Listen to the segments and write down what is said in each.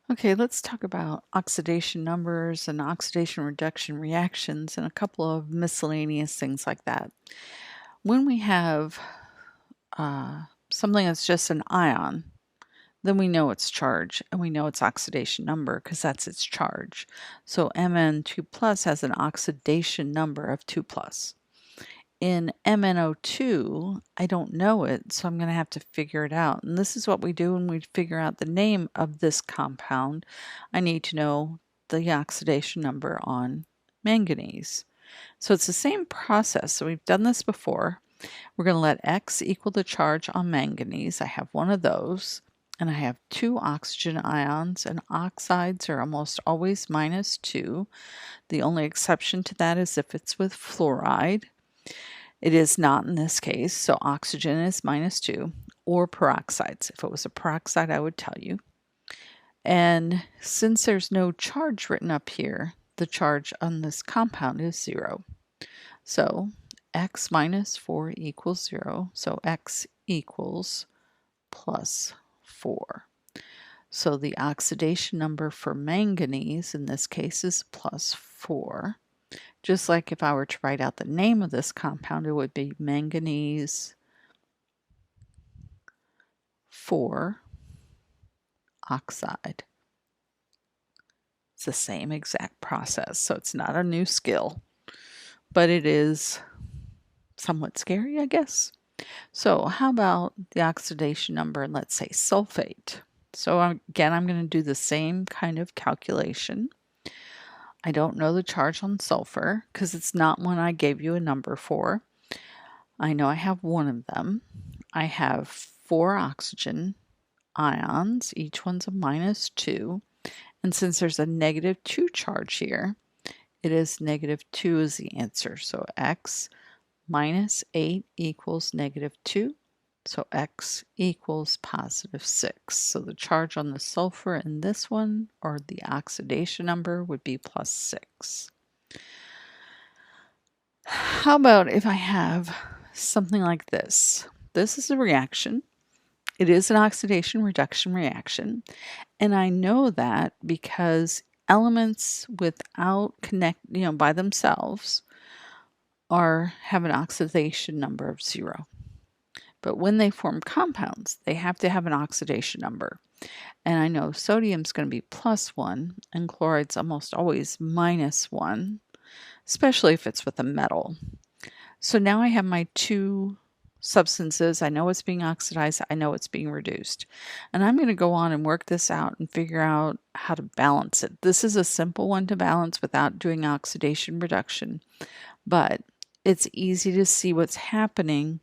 Okay, let's talk about oxidation numbers and oxidation reduction reactions and a couple of miscellaneous things like that. When we have something that's just an ion, then we know its charge and we know its oxidation number because that's its charge. So Mn2 plus has an oxidation number of 2 plus. In MnO2, I don't know it, so I'm going to have to figure it out. And this is what we do when we figure out the name of this compound. I need to know the oxidation number on manganese. So it's the same process. So we've done this before. We're going to let X equal the charge on manganese. I have one of those. And I have 2 oxygen ions, and oxides are almost always -2. The only exception to that is if it's with fluoride. It is not in this case, so oxygen is -2, or peroxides. If it was a peroxide, I would tell you. And since there's no charge written up here, the charge on this compound is 0. So X minus 4 equals 0, so X equals plus 4. So the oxidation number for manganese in this case is plus 4. Just like if I were to write out the name of this compound, it would be manganese 4 oxide. It's the same exact process, so it's not a new skill, but it is somewhat scary, I guess. So how about the oxidation number, and let's say sulfate. So again, I'm going to do the same kind of calculation. I don't know the charge on sulfur because it's not one I gave you a number for. I know I have one of them. I have 4 oxygen ions. Each one's a -2. And since there's a -2 charge here, it is -2 is the answer. So X minus 8 equals -2. So X equals +6. So the charge on the sulfur in this one, or the oxidation number, would be +6. How about if I have something like this? This is a reaction. It is an oxidation reduction reaction. And I know that because elements without by themselves have an oxidation number of 0. But when they form compounds, they have to have an oxidation number. And I know sodium's going to be +1 and chloride's almost always -1, especially if it's with a metal. So now I have my 2 substances. I know it's being oxidized. I know it's being reduced. And I'm going to go on and work this out and figure out how to balance it. This is a simple one to balance without doing oxidation reduction, but it's easy to see what's happening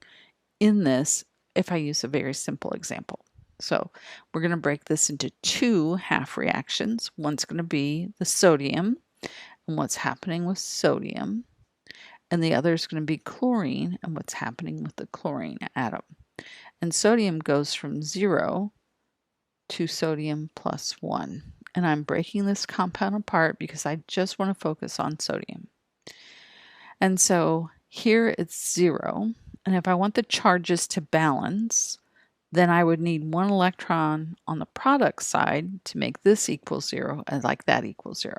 in this if I use a very simple example. So we're going to break this into 2 half reactions. One's going to be the sodium and what's happening with sodium, and the other is going to be chlorine and what's happening with the chlorine atom. And sodium goes from 0 to sodium +1. And I'm breaking this compound apart because I just want to focus on sodium. And so here it's 0. And if I want the charges to balance, then I would need 1 electron on the product side to make this equal 0 and like that equals 0.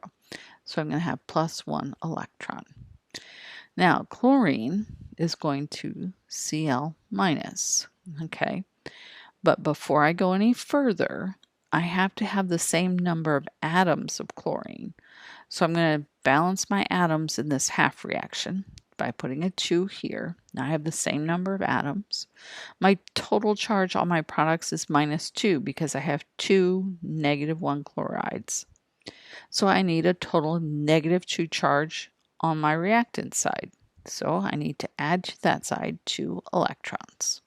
So I'm going to have +1 electron. Now, chlorine is going to Cl-, okay? But before I go any further, I have to have the same number of atoms of chlorine. So I'm going to balance my atoms in this half reaction by putting a 2 here. Now I have the same number of atoms. My total charge on my products is -2 because I have 2 -1 chlorides. So I need a total of -2 charge on my reactant side. So I need to add to that side 2 electrons.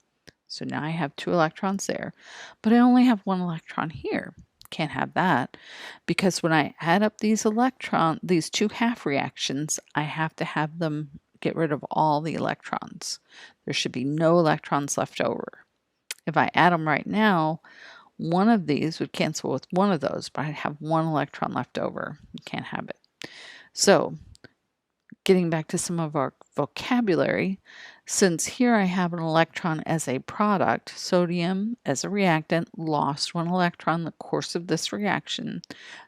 So now I have 2 electrons there, but I only have 1 electron here. Can't have that because when I add up these 2 half reactions, I have to have them get rid of all the electrons. There should be no electrons left over. If I add them right now, one of these would cancel with one of those, but I'd have 1 electron left over. You can't have it. So getting back to some of our vocabulary, since here I have an electron as a product, sodium as a reactant lost one electron in the course of this reaction.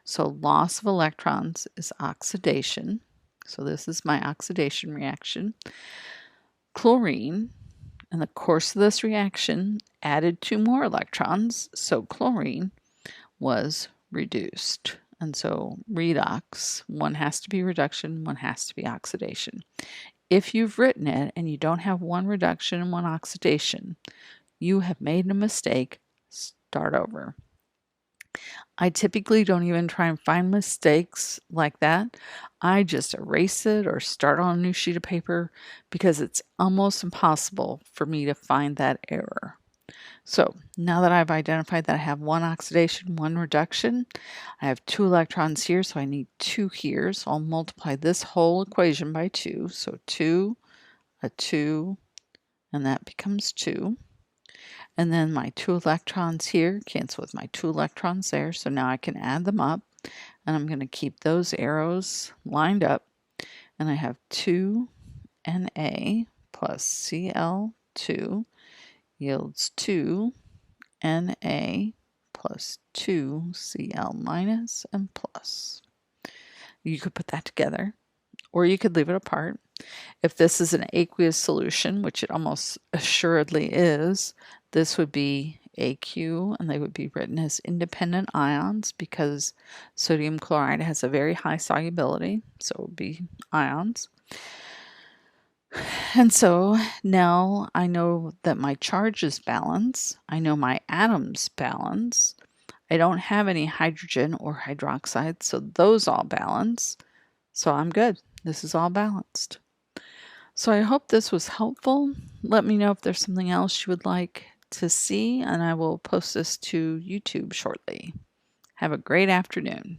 So loss of electrons is oxidation. So this is my oxidation reaction. Chlorine, in the course of this reaction, added 2 more electrons, so chlorine was reduced. And so redox, one has to be reduction, one has to be oxidation. If you've written it and you don't have one reduction and one oxidation, you have made a mistake. Start over. I typically don't even try and find mistakes like that. I just erase it or start on a new sheet of paper because it's almost impossible for me to find that error. So now that I've identified that I have one oxidation, one reduction, I have 2 electrons here, so I need 2 here. So I'll multiply this whole equation by 2. So 2, a 2, and that becomes 2. And then my 2 electrons here cancel with my 2 electrons there. So now I can add them up. And I'm going to keep those arrows lined up. And I have 2 Na plus Cl2 yields 2 Na plus 2 Cl minus and plus. You could put that together, or you could leave it apart. If this is an aqueous solution, which it almost assuredly is, this would be AQ, and they would be written as independent ions because sodium chloride has a very high solubility, so it would be ions. And so now I know that my charges balance. I know my atoms balance. I don't have any hydrogen or hydroxide, so those all balance. So I'm good. This is all balanced. So I hope this was helpful. Let me know if there's something else you would like to see, and I will post this to YouTube shortly. Have a great afternoon.